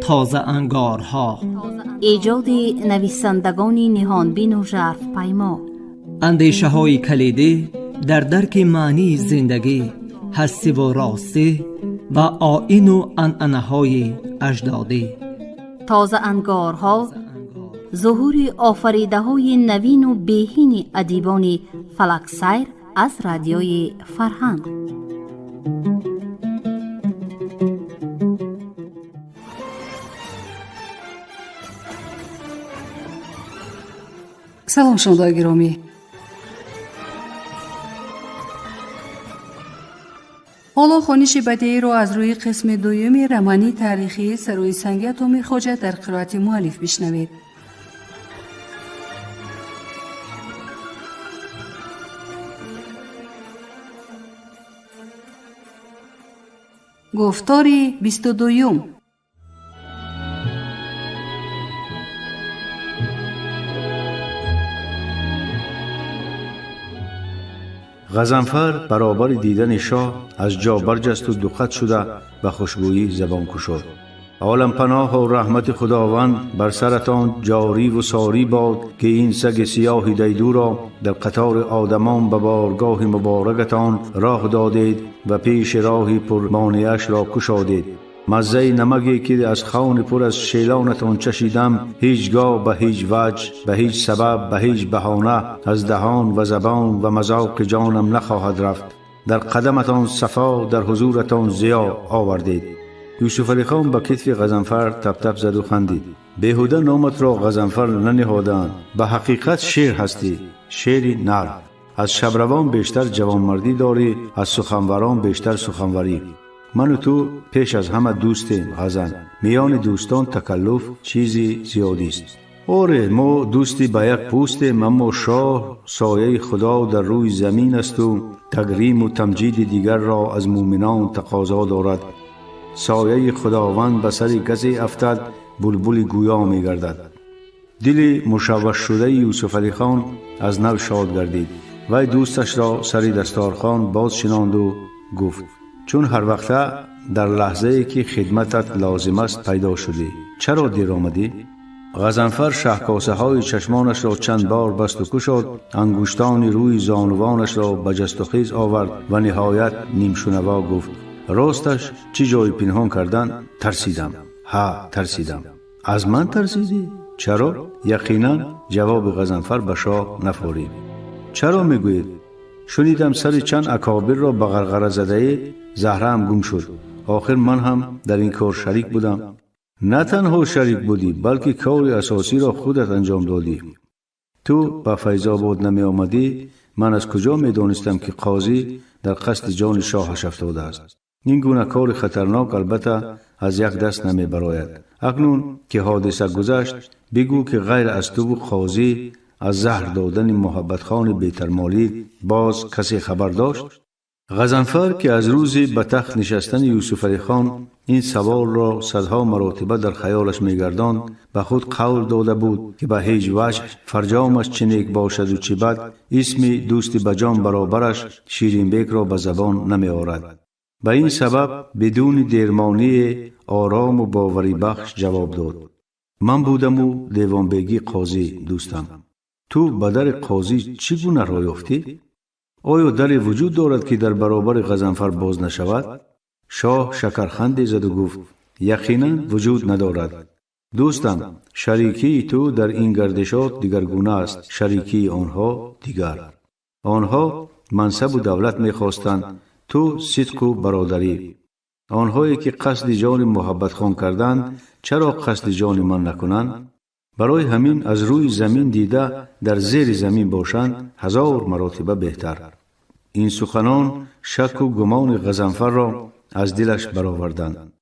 تازه انگارها، ایجاد نویسندگان نهانبین و ژرف پیما، اندیشه های کلیدی در درک معنی زندگی، هستی و راستی و آیین و عنعنه های اجدادی. تازه انگارها، ظهور آفریده های نوین و بهین ادیبان فلک سیر از رادیوی فرهنگ. سلام شنوندگان گرامی، حالا خوانش بدیعی را از روی قسم دوم رمانی تاریخی سروی سنگ تومیر خواجه در قرائت مؤلف بشنوید. گفتاری 22. غضنفر برابر دیدن شاه از جا برجست و دو خط شده و خوشگویی زبان گشاد. عالم پناه و رحمت خداوند بر سرتان جاری و ساری باد که این سگ سیاه دیدو را در قطار آدمان به بارگاه مبارکتان راه دادید و پیش راهی پر مانعش را کشادید. مزه نمکی که از خوان پر از شیلانتان چشیدم هیچگاه به هیچ وجه، به هیچ سبب، به هیچ بهانه از دهان و زبان و مذاق جانم نخواهد رفت. در قدمتان صفا، در حضورتان ضیا آوردید. یوسف علی خان به کتف غضنفر تپ تپ زد و خندید. بیهوده نامت را غضنفر ننهادند، به حقیقت شیر هستی، شیری نر. از شبروان بیشتر جوانمردی داری، از سخنوران بیشتر سخنوری. من و تو پیش از همه دوستیم غزن. میان دوستان تکلف چیزی زیادی است. آره، ما دوستی به یک پوستیم، اما شاه سایه خدا در روی زمین است و تکریم و تمجید دیگر را از مومنان تقاضا دارد. سایه خداوند به سر کسی افتد بلبل گویا می گردد. دل مشوش شده یوسف علی خان از نو شاد گردید. وی دوستش را سر دستارخوان باز شناند و گفت: چون هر وقته در لحظه‌ای که خدمتت لازم است پیدا شدی، چرا دیر آمدی؟ غضنفر شهکاسه های چشمانش را چند بار بست و گشاد، انگشتان روی زانوانش را به جست و خیز آورد و نهایت نیمشنوا گفت: راستش چی جای پنهان کردن؟ ترسیدم. ها، ترسیدم. از من ترسیدی؟ چرا؟ یقینا جواب غضنفر به شاه نفورید. چرا میگویید؟ شنیدم سر چند اکابر را به غرغره زده اید، زهره هم گم شد. آخر من هم در این کار شریک بودم. نه تنها شریک بودی، بلکه کار اساسی را خودت انجام دادی. تو به فیض آباد نمی آمدی، من از کجا می دانستم که قاضی در قصد جان شاهش افتاده است؟ این گونه کار خطرناک البته از یک دست نمی براید. اکنون که حادثه گذشت، بگو که غیر از تو و قاضی از زهر دادن محبت خان بیترمالی باز کسی خبر داشت؟ غضنفر که از روزی به تخت نشستن یوسف علی خان این سوال را صدها مراتبه در خیالش می‌گرداند، به خود قول داده بود که به هیچ وجه فرجامش چه نیک باشد و چه بد، اسم دوستی به جان برابرش شیرین بیگ را به زبان نمی آورد. به این سبب بدون دیرمانی آرام و باوری بخش جواب داد: من بودم و دیوان بیگی قاضی دوستم. تو به در قاضی چگونه راه یافتی؟ آیا دری وجود دارد که در برابر غضنفر باز نشود؟ شاه شکرخندی زد و گفت: یقینا وجود ندارد. دوستم، شریکی تو در این گردشات دیگرگونه است، شریکی آنها دیگر. آنها منصب و دولت می‌خواستند، تو صدق و برادری. آنهایی که قصد جان محبت خان کردند، چرا قصد جان من نکنند؟ برای همین از روی زمین دیده در زیر زمین باشند 1000 مراتبه بهتر. این سخنان شک و گمان غضنفر را از دلش برآوردند.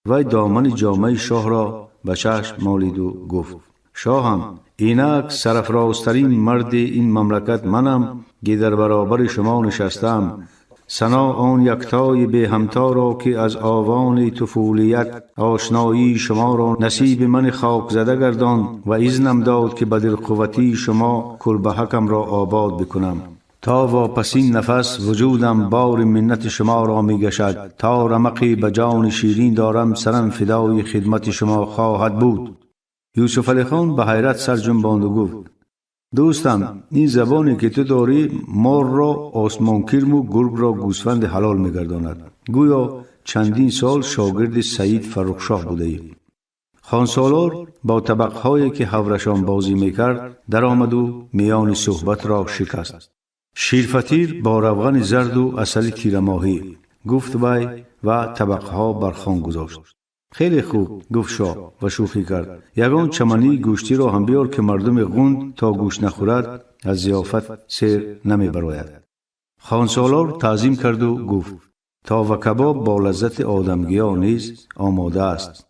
وی دامن جامه شاه را به چشم مالید و گفت: شاهم، اینک سرفرازترین مرد این مملکت منم که در برابر شما نشستم. ثنا آن یکتای به همتا را که از آوان طفولیت آشنایی شما را نصیب من خاک زده گردان و اذنم داد که بدل قوتی شما کلبهکم را آباد بکنم. تا واپسین نفس وجودم بار منت شما را می گشد. تا رمقی به جان شیرین دارم سرم فدای خدمت شما خواهد بود. یوسف علی خان به حیرت سر جنباند و گفت دوستم، این زبانی که تو داری مار را آسمان کرم و گرگ را گوسفند حلال می گرداند. گویا چندین سال شاگرد سید فرخشاه بوده ای. خانسالار با طبقهایی که حولشان بازی می کرد در آمد و میان صحبت را شکست. شیرفطیر با روغن زرد و عسل تیرماهی گفت وی و طبقها بر خوان گذاشت. خیلی خوب، گفت شاه و شوخی کرد. یگان چمنی گوشتی را هم بیار که مردم غوند تا گوشت نخورد از ضیافت سیر نمی براید. خانسالار تعظیم کرد و گفت تا و کباب با لذت آدمگیا نیز آماده است.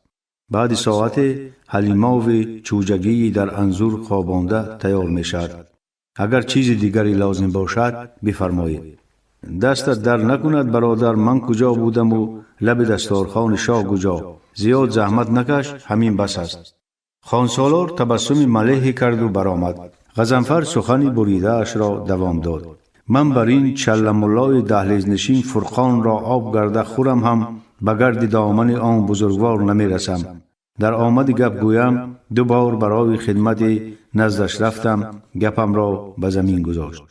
بعد ساعت حلیما و چوجگی در انظور خوابانده تیار می شد. اگر چیز دیگری لازم باشد بفرمایید. دستت در نکند برادر، من کجا بودم و لب دستارخوان شاه کجا؟ زیاد زحمت نکش، همین بس است. خانسالار تبسم ملیحی کرد و برآمد. غضنفر سخنی بریده اش را دوام داد. من بر این چلم‌الله دهلیز نشین فرقان را آب گرده خورم هم به گرد دامن آن بزرگوار نمی رسم. در آمد گپ گویم 2 بار برای خدمت نزدش رفتم، گپم را به زمین گذاشت.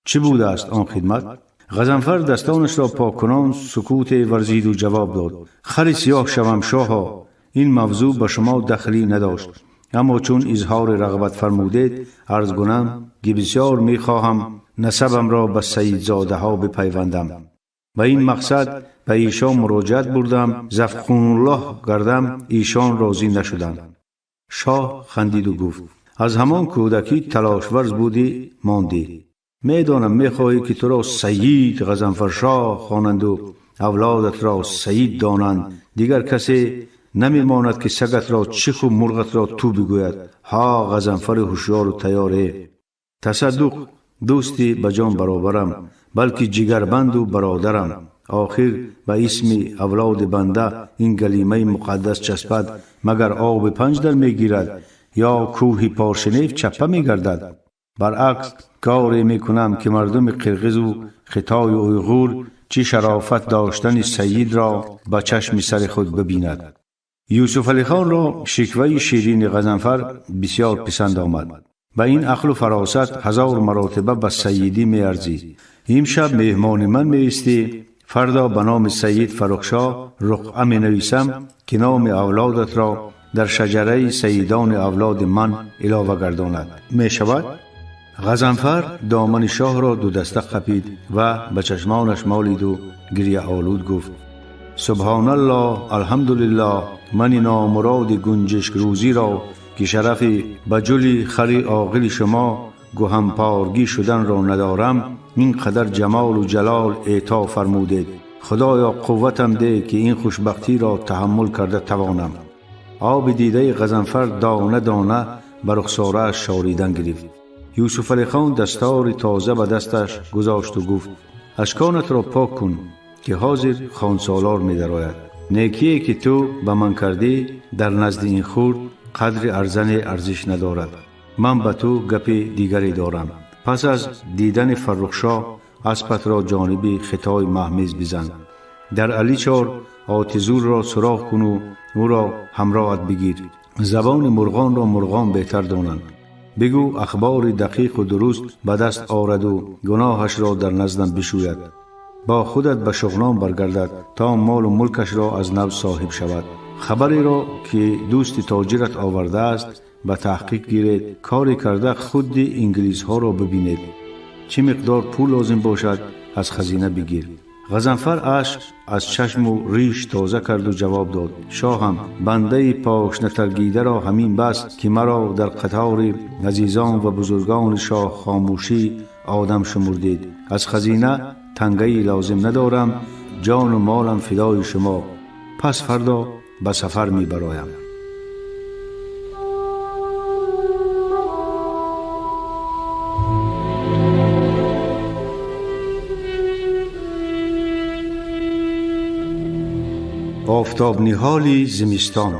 چی بوده است آن خدمت؟ غضنفر دستانش را پاک کنان سکوت ورزید و جواب داد خر سیاه شوم شاها، این موضوع به شما دخلی نداشت، اما چون اظهار رغبت فرمودید عرض کنم که بسیار می خواهم نسبم را به سید زاده ها بپیوندم. به این مقصد به ایشان مراجعت بردم، زفخون الله کردم، ایشان راضی نشدند. شاه خندید و گفت از همان کودکی تلاش ورز بودی ماندی. میدانم میخواهی که تو را سید غضنفر شاه خوانند و اولادت را سید دانند. دیگر کسی نمیماند که سگت را چیخ و مرغت را تو بگوید ها غضنفر هوشیار و تیاره. تصدق دوستی به جان برابرم، بلکه جگربند و برادرم. آخر به اسم اولاد بنده این گلیمه مقدس چسبد مگر آب 5 در میگیرد یا کوه پارشنیف چپه میگردد؟ برعکس کاری میکنم که مردم قرقیز و خطای اویغور چی شرافت داشتن سید را به چشم سر خود ببیند. یوسف علی خان را شکوه شیرین غضنفر بسیار پسند آمد. با این عقل و فراست 1000 مراتبه به سیدی میارزی. امشب مهمان من میستی، فردا به نام سید فرخشاه رقعه می نویسم که نام اولادت را در شجره سیدان اولاد من علاوه گرداند. می شود؟ غضنفر دامن شاه را 2 دسته خپید و به چشمانش مالید و گریه آلود گفت سبحان الله الحمدلله، من نامراد گنجشک روزی را که شرف بجلی خری عاقل شما گوهم پارگی شدن را ندارم، این قدر جمال و جلال اعطا فرمودید. خدایا قوتم ده که این خوشبختی را تحمل کرده توانم. آب دیده غضنفر دانه دانه بر رخساره‌اش شاریدن گرفت. یوسف علی خان دستار تازه به دستش گذاشت و گفت اشکانت را پاک کن که حاضر خانسالار می درآید. نیکی که تو به من کردی در نزد این خرد قدر ارزش ندارد. من به تو گپ دیگری دارم. پس از دیدن فرخشاه اسبت را جانب خطای مهمیز بزن. در علی چار آتزور را سراغ کن و او را همراهت بگیر. زبان مرغان را مرغان بهتر دانند. بگو اخبار دقیق و درست به دست آرد و گناهش را در نزدم بشوید. با خودت به شغنان برگردد تا مال و ملکش را از نو صاحب شود. خبری را که دوست تاجرت آورده است به تحقیق گیرید. کاری کرده خود انگلیس ها را ببینید. چه مقدار پول لازم باشد از خزینه بگیر. غضنفر اشک از چشم و ریش تازه کرد و جواب داد شاهم بنده پاشنه ترگیده را همین بس که مرا در قطار عزیزان و بزرگان شاه خاموشی آدم شمردید. از خزینه تنگی لازم ندارم، جان و مالم فدای شما. پس فردا به سفر می برایم. آفتاب نهالی زمستان.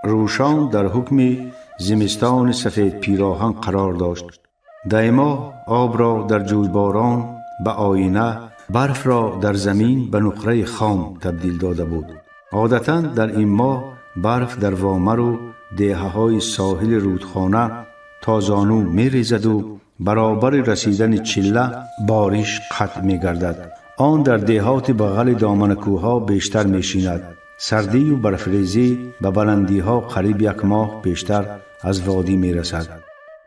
روشان در حکم زمستان سفید پیراهن قرار داشت. دایما آب را در جویباران به آینه، برف را در زمین به نقره خام تبدیل داده بود. عادتاً در این ماه برف در وامر و دهه‌های ساحل رودخانه تا زانو می ریزد و برابر رسیدن چله بارش قطع می گردد. آن در دهات بغل دامن کوه‌ها بیشتر می شیند. سردی و برفریزی به بلندی‌ها قریب یک ماه بیشتر از وادی می رسد.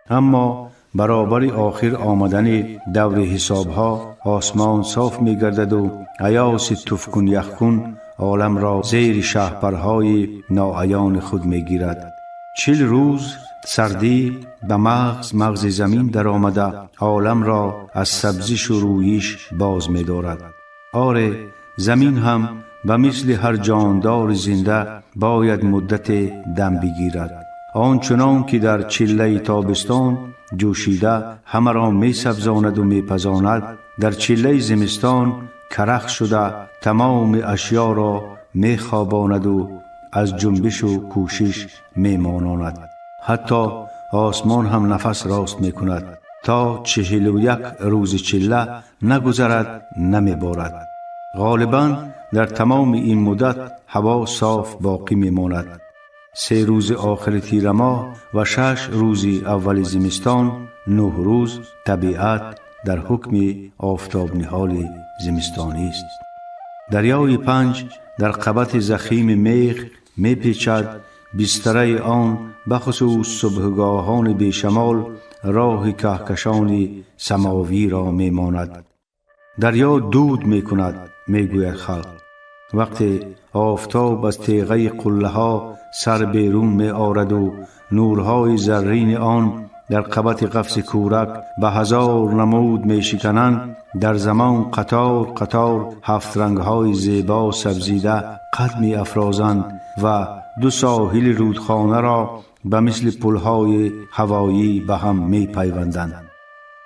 اما برابر آخر آمدن دور حسابها آسمان صاف می گردد و ایاس تفکن یخکن عالم را زیر شهپرهای ناعیان خود می گیرد. 40 روز سردی به مغز زمین در آمده عالم را از سبزش و رویش باز می دارد. آره، زمین هم به مثل هر جاندار زنده باید مدت دم بگیرد. آنچنان که در چله تابستان جوشیده همه را می سبزاند و می پزاند، در چله زمستان کرخ شده تمام اشیا را می خواباند و از جنبش و کوشش می ماناند. حتی آسمان هم نفس راست می کند تا 41 روز چله نگذرد نمی بارد. غالباً در تمام این مدت هوا صاف باقی می ماند. 3 روز آخر تیر ماه و 6 روز اول زمستان، 9 روز طبیعت در حکم آفتاب نهال زمستانی است. دریای پنج در قبط زخیم میغ می پیچد. بستره آن بخصوص صبحگاهان بیشمال راه کهکشان سماوی را می ماند. دریا دود می کند، می گوید خلق. وقتی آفتاب از تیغه قله ها سر بیرون می آرد و نورهای زرین آن در قبط قفس کورک به 1000 نمود می شکنند، در زمان قطار قطار 7 رنگهای زیبا سبزیده قد می افرازند و 2 ساحل رودخانه را به مثل پلهای هوایی به هم می پیوندند.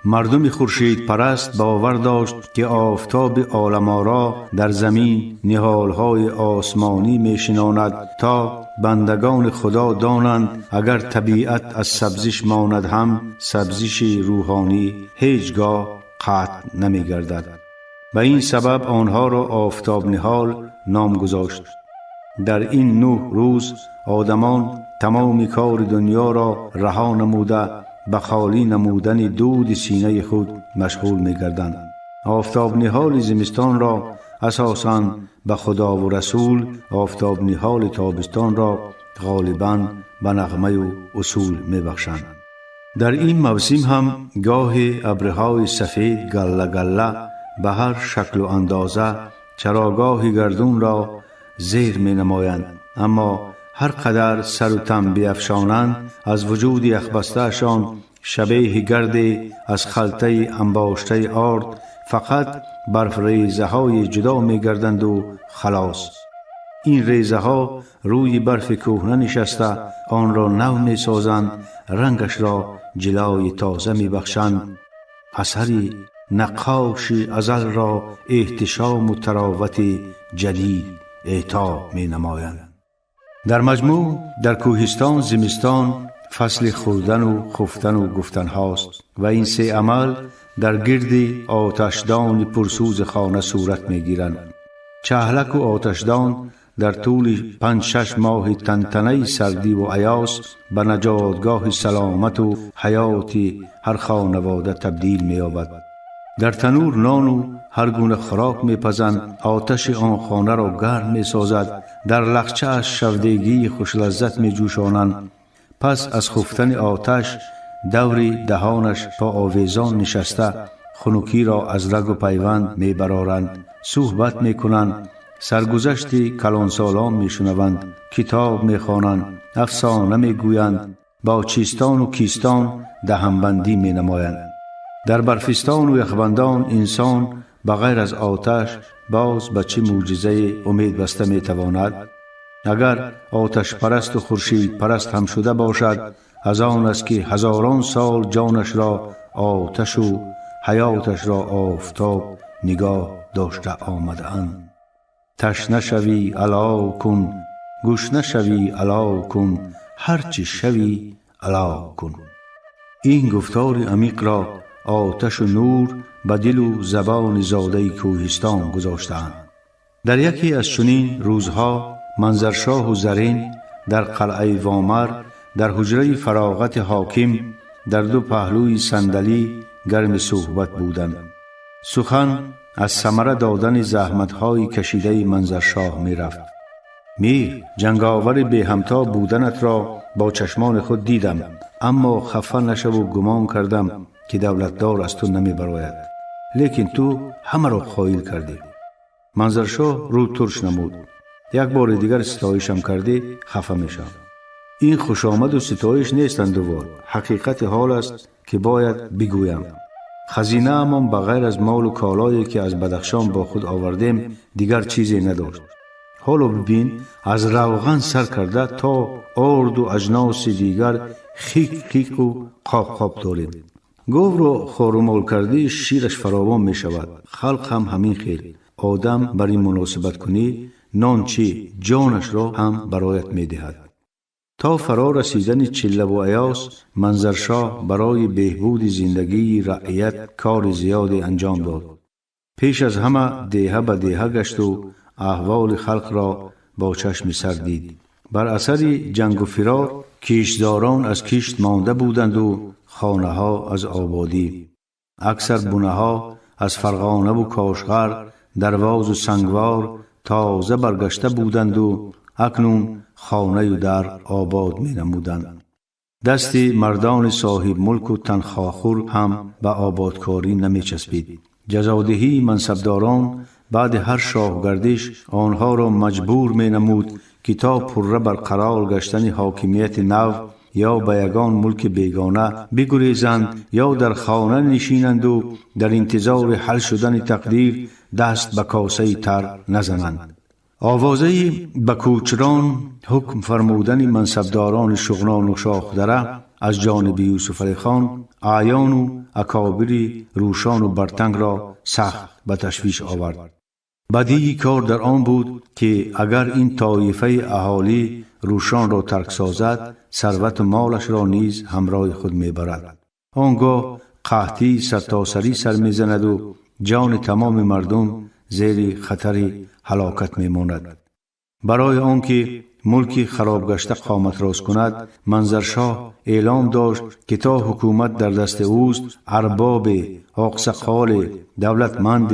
مردم خورشید پرست باور داشت که آفتاب عالم آرا در زمین نهالهای آسمانی می شناند تا بندگان خدا دانند اگر طبیعت از سبزش ماند هم سبزش روحانی هیچگاه قطع نمی گردد. به این سبب آنها را آفتاب نهال نام گذاشت. در این 9 روز آدمان تمام کار دنیا را رها نموده به خالی نمودن دود سینه خود مشغول می گردند. آفتاب نهال زمستان را اساساً به خدا و رسول، آفتاب نهال تابستان را غالباً به نغمه و اصول می بخشند. در این موسم هم گاه ابرهای سفید گله گله به هر شکل و اندازه چراگاه گردون را زیر می نمایند، اما هر قدر سر و تن بیفشانند از وجود یخبسته‌شان شبیه گردی از خلطه انباشته آرد فقط برف ریزه های جدا می گردند و خلاص. این ریزه ها روی برف کهنه نشسته آن را نو می سازند، رنگش را جلای تازه می بخشند. اثری نقاش ازل را احتشام و تراوت جدید اعطا می نمایند. در مجموع در کوهستان زمستان فصل خوردن و خفتن و گفتن هاست و این 3 عمل در گرد آتشدان پرسوز خانه صورت می گیرند. چهلک و آتشدان در طول 5-6 ماه تنتنه سردی و ایاس به نجاتگاه سلامت و حیات هر خانواده تبدیل می یابد. در تنور نان و هر گونه خوراک می پزند، آتش آن خانه را گرم می سازد، در لخچه از شودگی خوش لذت می جوشانند. پس از خفتن آتش دوری دهانش با آویزان نشسته خنکی را از رگ و پیوند می برارند، صحبت می کنند، سرگذشت کلان سالان می شنوند، کتاب می خوانند، افسانه می گویند، با چیستان و کیستان دهنبندی می نمایند. در برفستان و یخبندان انسان بغیر از آتش باز به چه معجزه امید بسته می تواند؟ اگر آتش پرست و خورشید پرست هم شده باشد، از آن است که هزاران سال جانش را آتش و حیاتش را آفتاب نگاه داشته آمده اند. تشنه شوی علا کن گشنه شوی علا کن، هرچی شوی علا کن. این گفتار عمیق را آتش و نور به دل و زبان زاده کوهستان گذاشتند. در یکی از چنین روزها منظرشاه و زرین در قلعه وامر در حجره فراغت حاکم در دو پهلوی صندلی گرم صحبت بودند. سخن از ثمره دادن زحمت‌های کشیده منظرشاه می رفت. میر، جنگاور به همتا بودنت را با چشمان خود دیدم، اما خفه نشو و گمان کردم که دولتدار از تو نمی براید، لیکن تو همه را خائل کردی. منظرشاه رو ترش نمود. یک بار دیگر ستایشم کردی، خفه میشم. این خوش آمد و ستایش نیستند دوار، حقیقت حال است که باید بگویم. خزینه امان بغیر از مال و کالایی که از بدخشان با خود آوردیم دیگر چیزی نداشت. حالا ببین، از روغن سر کرده تا آرد و اجناس دیگر خیک و قاب داریم. گاو را خارمال کردی شیرش فراوان می شود. خلق هم همین خیل. آدم برای مناسبت کنی نان چی جانش را هم برایت می دهد. تا فرا رسیدن چله و ایاس، منظرشاه برای بهبود زندگی رعیت کار زیادی انجام داد. پیش از همه دیه به دیه گشت و احوال خلق را با چشم سر دید. بر اثر جنگ و فرار کشتزاران از کشت مانده بودند و خانه ها از آبادی. اکثر بونه ها از فرغانه و کاشغر، درواز و سنگوار تازه برگشته بودند و اکنون خانه و در آباد می نمودند. دست مردان صاحب ملک و تنخواخور هم به آبادکاری نمی چسبید. جزادهی منصبداران بعد هر شاهگردش آنها را مجبور می نمود که تا پره برقرار گشتن حاکمیت نو یا به یگان ملک بیگانه بگریزند یا در خانه نشینند و در انتظار حل شدن تقدیر دست به کاسه تر نزنند. آوازه به کوچران حکم فرمودن منصبداران شغنان و شاخدره از جانب یوسف علی خان اعیان و اکابر روشان و برتنگ را سخت به تشویش آورد. بدیهی کار در آن بود که اگر این طایفه اهالی روشان را ترک سازد، ثروت و مالش را نیز همراه خود میبرد. آنگاه قحطی سرتاسری سر میزند و جان تمام مردم زیر خطر هلاکت میماند. برای آنکه ملک خراب گشته قامت راست کند، منظرشاه اعلام داشت که تا حکومت در دست اوست، ارباب آقسقال دولتمند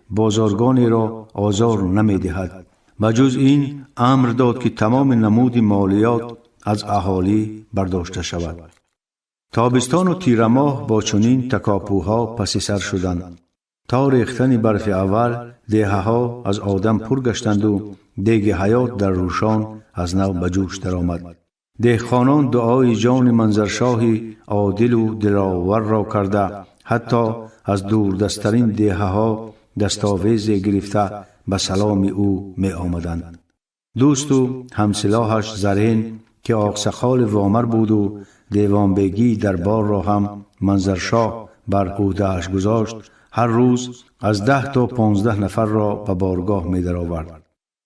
بازارگانی را آزار نمی دهد. بجز این امر داد که تمام نمود مالیات از اهالی برداشته شود. تابستان و تیر ماه با چنین تکاپوها پس سر شدند. تا ریختن برف اول دیه ها از آدم پر گشتند و دیگ حیات در روشان از نو به جوش درآمد. دهقانان دعای جان منظرشاهی عادل و دلاور را کرده، حتی از دور دستترین دیه ها دستاویز گرفته به سلام او می آمدند. دوست و همسلاحش زرین که آقسخال وامر بود و دیوانبگی دربار را هم منظرشاه بر عهده‌اش گذاشت، هر روز از 10 تا 15 نفر را به بارگاه می درآورد.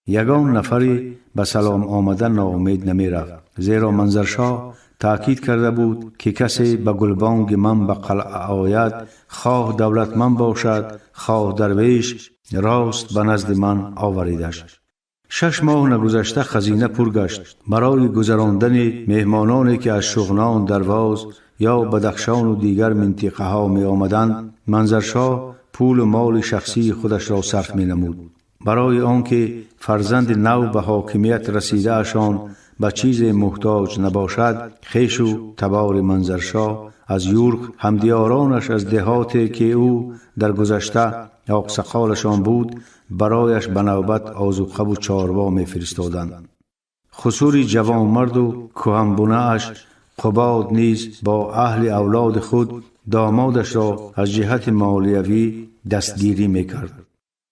یگان نفری به سلام آمدن ناامید نمی رفت، زیرا منظرشاه تأکید کرده بود که کسی به گلبانگ من به قلعه آید، خواه دولتمند باشد خواه درویش، راست به نزد من آوریدش. 6 ماه نگذشته خزینه پر گشت. برای گذراندن مهمانانی که از شغنان، درواز یا بدخشان و دیگر منطقه ها می آمدند، منظرشاه پول و مال شخصی خودش را صرف می نمود. برای آنکه فرزند نو به حاکمیت رسیده اشان به چیز محتاج نباشد، خویش و تبار منظرشاه از یورغ همدیارانش از دهاتی که او در گذشته آقسقالشان بود برایش به نوبت آذوقه و چاروا می فرستادند. خسور جوان مرد و کهنبونه اش قباد نیز با اهل اولاد خود دامادش را از جهت مالیوی دستگیری می کرد.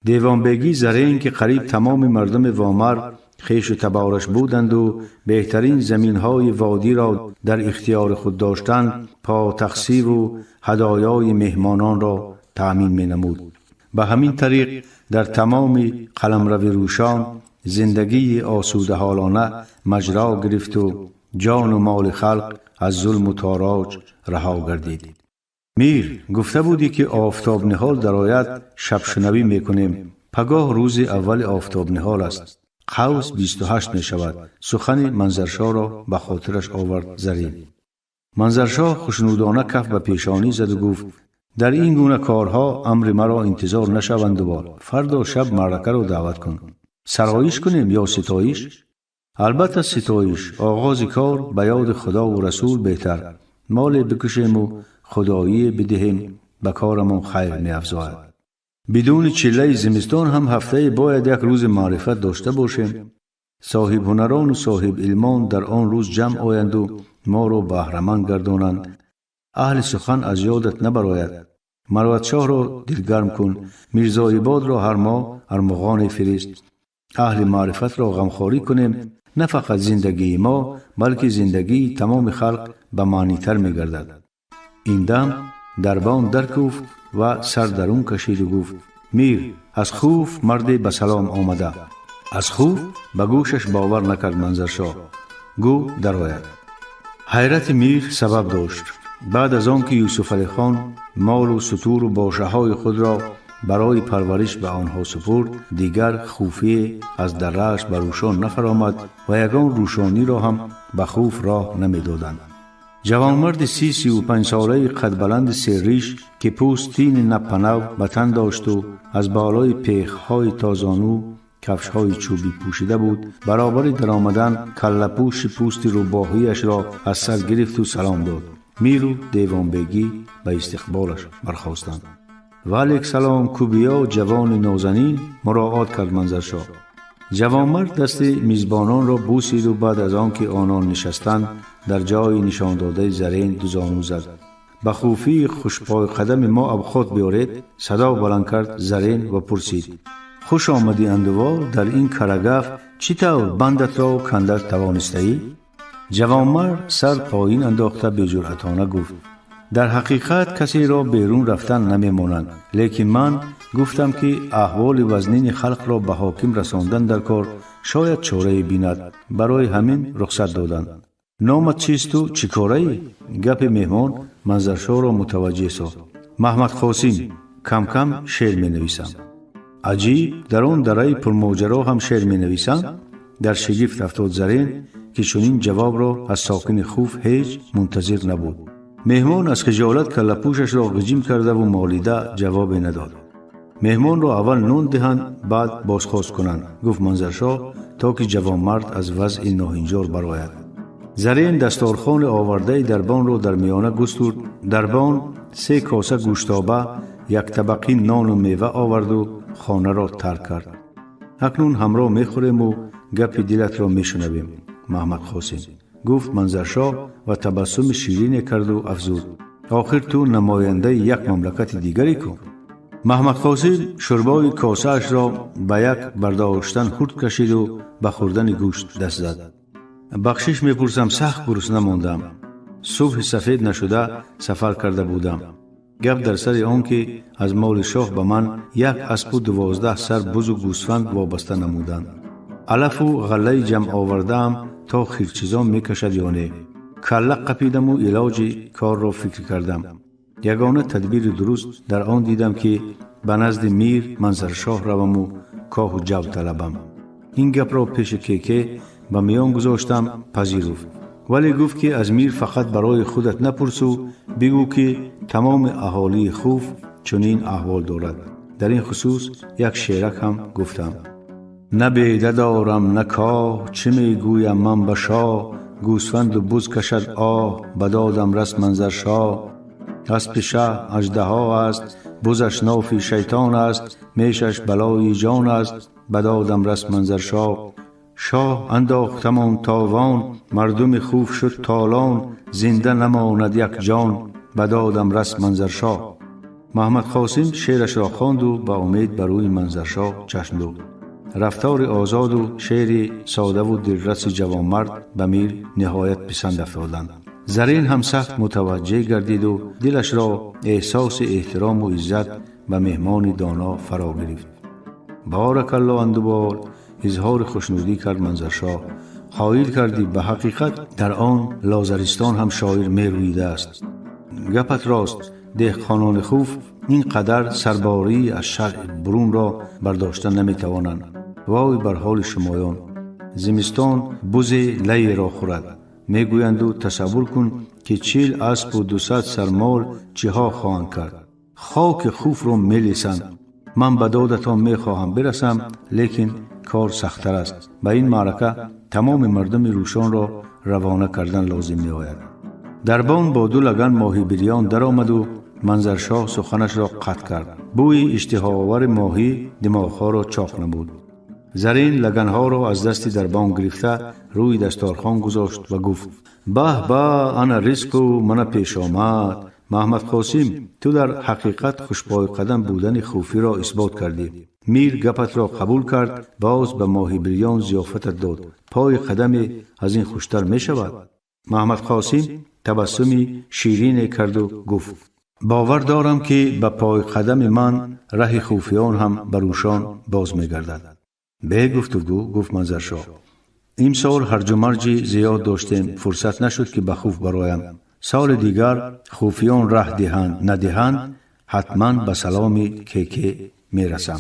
دیوانبگی زرین که قریب تمام مردم وامر خویش و تبارش بودند و بهترین زمینهای وادی را در اختیار خود داشتند، پا تقصیر و هدایای مهمانان را تأمین می نمود. به همین طریق در تمام قلمرو روشان زندگی آسوده حالانه مجرا گرفت و جان و مال خلق از ظلم و تاراج رها گردید. میر گفته بودی که آفتاب نهال در آید شب شنوی میکنیم. پگاه روز اول آفتاب نهال است. قوس 28 می شود. سخن منظرشاه را به خاطرش آورد زرین. منظرشاه خوشنودانه کف به پیشانی زد و گفت در این گونه کارها امر مرا انتظار نشوند دوبار. فردا شب معرکه را دعوت کن. سرایش کنیم یا ستایش؟ البته ستایش. آغاز کار به یاد خدا و رسول بهتر. مال بکشیم و خدایی بدهیم به کارمون خیر می افزاید. بدون چله زمستان هم هفته باید یک روز معرفت داشته باشیم. صاحب هنران و صاحب علمان در آن روز جمع آیند و ما را بهره‌مند گردانند. اهل سخن از یادت نبراید. مروت شاه را دلگرم کن. میرزایباد را هر ماه ارمغان فرست. اهل معرفت را غمخواری کنیم. نه فقط زندگی ما بلکه زندگی تمام خلق به معنی تر می گردد. این دم دربان در کوفت و سر درون کشید و گفت میر از خوف مردی به سلام آمده. از خوف به گوشش باور نکرد منظرشاه. گو در آید. حیرت میر سبب داشت. بعد از آن که یوسف علی خان مال و ستور و باشه های خود را برای پرورش به آنها سپرد، دیگر خوفی از دره‌اش بر روشان نفرآمد و یگان روشانی را هم به خوف راه نمی دادند. جوانمرد 35 ساله قد بلند سریش که پوستین نپنو به تن داشت و از بالای پیخ‌های تازانو کفش‌های چوبی پوشیده بود، برابر در آمدن کله‌پوش پوست روباهیش را از سر گرفت و سلام داد. میر و دیوان بیگی به استقبالش برخاستند. وعلیک سلام کوبیا جوان نازنین مراعات کرد منظرشاه. جوانمرد دست میزبانان را بوسید و بعد از آن که آنان نشستند در جای نشان داده زرین دو زانو زد. به خوفی خوشپای قدم ما اب خود بیارید. صدا بلند کرد زرین و پرسید خوش آمدی اندوار. در این کرگف چی طور بندت را کندت توانسته ای؟ جوانمرد سر پایین انداخته به جرأتانه گفت در حقیقت کسی را بیرون رفتن نمی مانند، لیکن من گفتم که احوال وزنین خلق را به حاکم رساندن در کار شاید چاره بیند، برای همین رخصت دادند. نامت چیست و چی کاره؟ گپ مهمان منظرشاه را متوجه ساخت. محمد قاسم، کم کم شعر می نویسم. عجیب، در آن دره پرماجرا هم شعر می نویسم؟ در شگفت افتاد زرین که چنین جواب را از ساکن خوف هیچ منتظر نبود. مهمان از خجالت کله‌پوشش را غجیم کرده و مالیده جواب نداد. مهمان را اول نان دهند بعد بازخواست کنند، گفت منظرشاه تا که جوانمرد از وضع ناهنجار برآید. زرین دستارخوان آورده دربان را در میانه گسترد. دربان 3 کاسه گوشتابه، 1 طبقی نان و میوه آورد و خانه را ترک کرد. اکنون همراه میخوریم و گپ دلت را میشنویم محمد قاسم، گفت منظرشاه و تبسم شیرین کرد و افزود آخر تو نماینده یک مملکت دیگری کن. محمد قاسم شربای کاسه اش را به یک برداشتن خورد کشید و به خوردن گوشت دست زد. بخشش میپرسم، سخت گرسنه ماندم. صبح سفید نشده سفر کرده بودم. گپ در سر آن که از مال شاه به من 1 اسب و 12 سر بز و گوسفند وابسته نمودند. علف و غله جمع آوردم تا خیرچیزان میکشد یا نه. کله قپیدم و علاج کار را فکر کردم. یگانه تدبیر درست در آن دیدم که به نزد میر منظرشاه روم و کاه و جو طلبم. این گپ را پیش کیکه به میان گذاشتم، پذیرفت. ولی گفت که از میر فقط برای خودت نپرسو، بگو که تمام اهالی خوف چنین احوال دارد. در این خصوص یک شعرک هم گفتم. نه بیده دارم نه کاه، چه میگویم من به شاه، گوسفند و بز کشد آه، بدادم رس منظرشاه. اسب شه اژدها است، بزش ناف شیطان است، میشش بلای جان است، بدادم رس منظرشاه. شاه انداختمان تاوان، مردم خوف شد تالان، زنده نماند یک جان، بدادم رس منظرشاه. محمد قاسم شعرش را خواند و به امید بر روی منظرشاه چشم دوخت. رفتار آزاد و شعر ساده و دلرس جوانمرد به میر نهایت پسند افتادند. زرین هم سخت متوجه گردید و دلش را احساس احترام و عزت به مهمان دانا فرا گرفت. بارک الله اندوبال، اظهار خوشنودی کرد منظرشاه. خایل کردی به حقیقت در آن لازرستان هم شاعر میرویده است. گپت راست، دهقانان خوف اینقدر سرباری از شرع برون را برداشتن نمیتوانند. وای بر حال شمایان، زمستان بز لی را خورد. میگویند و تصور کن که 40 اسب و 200 سرمال چه ها خواهند کرد. خاک خوف را میلیسند. من به دادتان میخواهم برسم، لیکن کار سخت‌تر است. به این معرکه تمام مردم روشان را روانه کردن لازم می آید. دربان با 2 لگن ماهی بریان در آمد و منظرشاه سخنش را قطع کرد. بوی اشتهاآور ماهی دماغها را چاق نمود. زرین لگنها را از دست دربان گرفته روی دستارخوان گذاشت و گفت: به به، انا رزق و من پیش آمد. محمد قاسم، تو در حقیقت خوشپای قدم بودن خوفی را اثبات کردی. میر گپت را قبول کرد، باز به ماهی بریان ضیافتت داد. پای قدم از این خوشتر می شود؟ محمد قاسم تبسمی شیرین کرد و گفت: باور دارم که به پای قدم من ره خوفیان هم بروشان باز می گردد. به گفتگو گفت منظرشاه: امسال هرج و مرج زیاد داشتیم، فرصت نشد که به خوف برایم. سال دیگر خوفیان ره دهند ندهند، حتما به سلام که می رسم.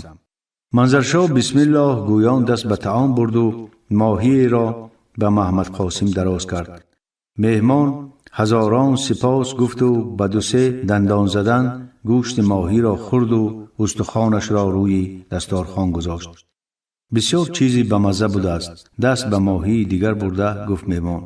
منظرشاه بسم الله گویان دست به طعام برد و ماهی را به محمد قاسم دراز کرد. مهمان هزاران سپاس گفت و به 2-3 دندان زدن گوشت ماهی را خورد و استخوانش را روی دستارخوان گذاشت. بسیار چیزی به مزه بوده است. دست به ماهی دیگر برده گفت مهمان: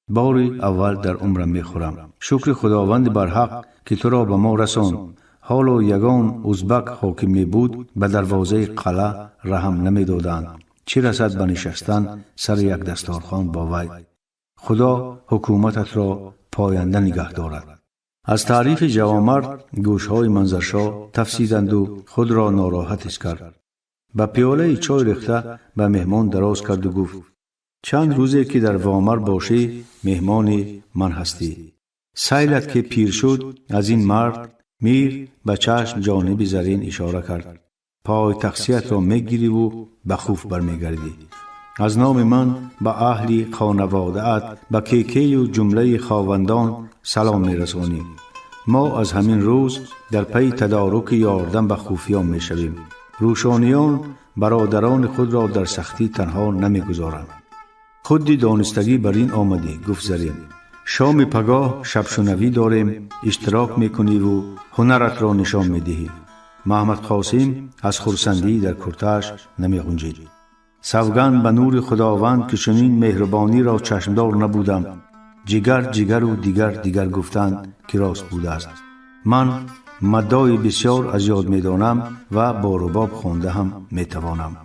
باری اول در عمرم میخورم. شکر خداوند برحق که تو را به ما رساند. حالا یگان ازبک حاکم می بود، به دروازه قلعه رحم نمی دادند، چی رسد به نشستن سر یک دستارخوان با وی. خدا حکومتت را پاینده نگه دارد. از تعریف جوامرد گوشهای منظرشاه تفسیدند و خود را ناراحت کرد. به پیاله چای ریخته به مهمان دراز کرد و گفت: چند روزه که در وامر باشی مهمان من هستی. سیلت که پیر شد از این مرد. میر به چشم جانب زرین اشاره کرد: پای تقصیت را میگیری و به خوف برمیگردی. از نام من به اهل خانواده‌ات به کیکی و جمله خاوندان سلام میرسانی. ما از همین روز در پی تدارک یاردن به خوفیان میشویم. روشانیان برادران خود را در سختی تنها نمیگذارند. خودی دانستگی بر این آمدی، گفت زرین. شام پگاه شبشنوی داریم، اشتراک میکنی و هنرت را نشان میدهی. محمد قاسم از خرسندی در کرتش نمی غنجید. سوگند به نور خداوند که چنین مهربانی را چشمدار نبودم. جگر و دیگر گفتند که راست بوده است. من مدای بسیار از یاد میدانم و با رباب خوانده هم میتوانم.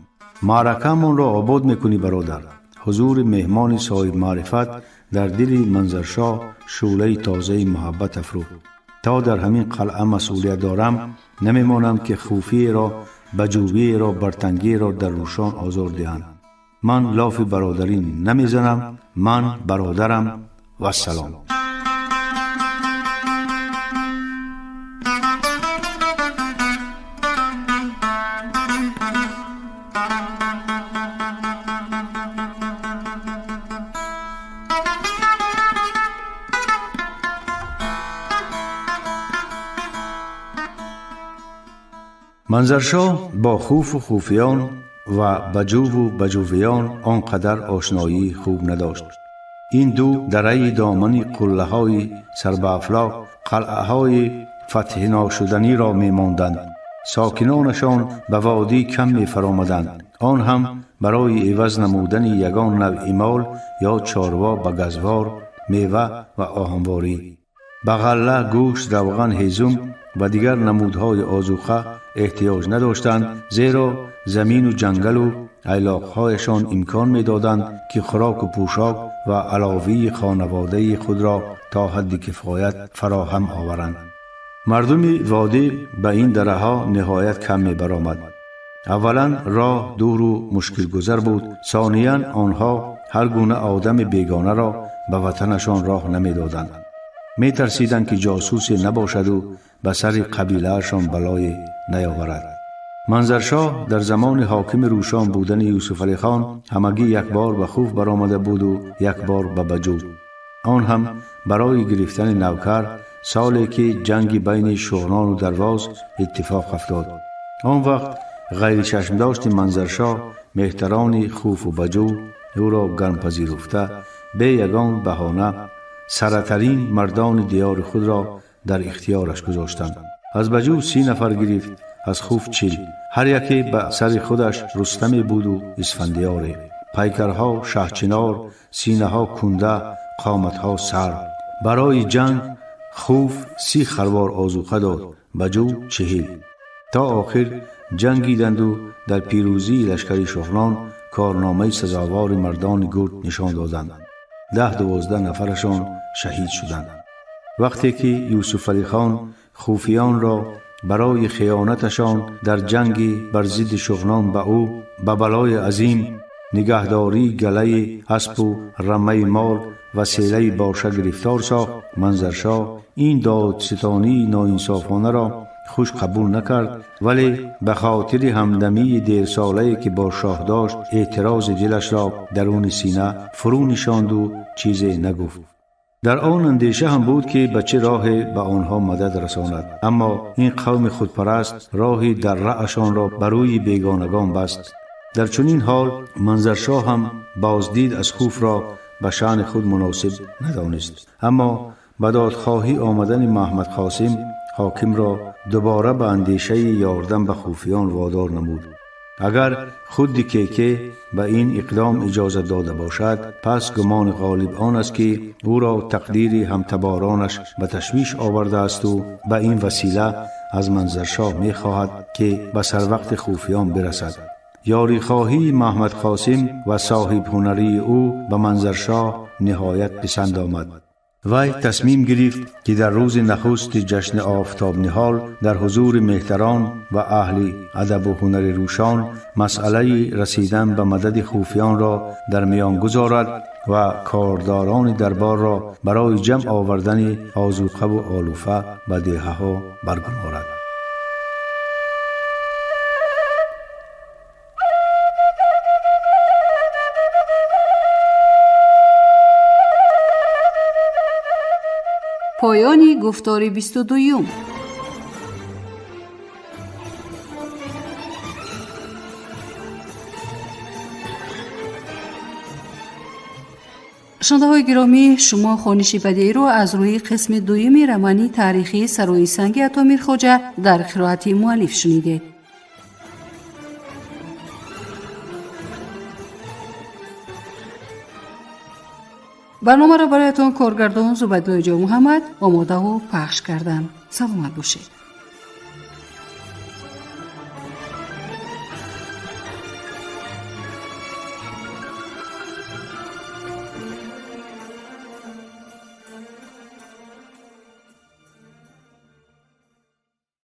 معرکه‌مان را آباد میکنی برادر. حضور مهمان صاحب معرفت در دل منظرشاه شعله تازه محبت افروخت. تا در همین قلعه مسئولیت دارم، نمیمانم که خوفی را، بجوبی را، برتنگی را در روشان آزار دهند. من لاف برادری نمیزنم. من برادرم و سلام. منظرشاه با خوف و خوفیان و بجو و بجویان آنقدر آشنایی خوب نداشت. این دو دره دامنی قله های سربافلاک قلعه های فتح ناشدنی را می ماندند. ساکنانشان به وادی کم می فرامدند. آن هم برای عوض نمودن یگان نوع مال یا چاروا به گزوار، میوه و آهنواری. به غله، گوشت، روغن، هیزم و دیگر نمودهای آذوقه احتیاج نداشتند، زیرا زمین و جنگل و ایلاقهایشان امکان میدادند که خوراک و پوشاک و علاوه خانواده خود را تا حد کفایت فراهم آورند. مردم وادی به این دره ها نهایت کم می برآمد. اولا راه دور و مشکل گذر بود. ثانیاً آنها هر گونه آدم بیگانه را به وطنشان راه نمی دادند. می ترسیدند که جاسوس نباشد و به سر قبیلهشان بلای نیاورد. منظرشاه در زمان حاکم روشان بودن یوسف علی خان همگی یک بار به خوف برآمده بود و یک بار به بجو. آن هم برای گرفتن نوکر سالی که جنگ بین شغنان و درواز اتفاق افتاد. آن وقت غیر چشم داشت منظرشاه مهتران خوف و بجو او را گرم پذیرفته به یگان بهانه سرترین مردان دیار خود را در اختیارش گذاشتند. از بجو 30 نفر گرفت، از خوف 40، هر یکی به سر خودش رستمی بود و اسفندیاری، پیکرها شهچنار، سینه ها کنده، قامتها سر. برای جنگ خوف 30 خروار آذوقه داد، بجو 40. تا آخر جنگیدند و در پیروزی لشکری شغنان کارنامه سزاوار مردان گرد نشان دادند. 10-12 نفرشان شهید شدند. وقتی که یوسف علی خان خوفیان را برای خیانتشان در جنگی بر ضد شغنان به او به بلای عظیم نگهداری گله اسب و رمه مال وسیله باشه گرفتار ساخت، منظرشاه این دادستانی ناانصافانه را خوش قبول نکرد، ولی به خاطر همدمی دیر ساله‌ای که با شاه داشت اعتراض دلش را درون سینه فرو نشاند و چیزی نگفت. در آن اندیشه هم بود که به چه راهی به آنها مدد رساند، اما این قوم خودپرست راهی در رأشان را بروی بیگانگان بست. در چنین حال منظرشاه هم بازدید از خوف را به شأن خود مناسب ندانست، اما به دادخواهی آمدن محمد قاسم حاکم را دوباره به اندیشه یاردن به خوفیان وادار نمود. اگر خود کیکی به این اقدام اجازه داده باشد، پس گمان غالب آن است که او را تقدیر همتبارانش به تشویش آورده است و به این وسیله از منظرشاه می خواهد که به سر وقت خوفیان برسد. یاری خواهی محمد قاسم و صاحب هنری او به منظرشاه نهایت پسند آمد. وی تصمیم گرفت که در روز نخست جشن آفتاب نهال در حضور مهتران و اهل ادب و هنر روشان مسئله رسیدن به مدد خوفیان را در میان گذارد و کارداران دربار را برای جمع آوردن آذوقه و آلوفه به دیهه ها برگمارد. پایان گفتار 22. شنونده های گرامی، شما خوانش بدیعی رو از روی قسم 2 رمانی تاریخی سروی سنگ عطا میرخواجه در قرائت مؤلف شنیدید. برنامه را برایتان کارگردان زبدالله جان محمد آماده و پخش کردند. سلامت باشید.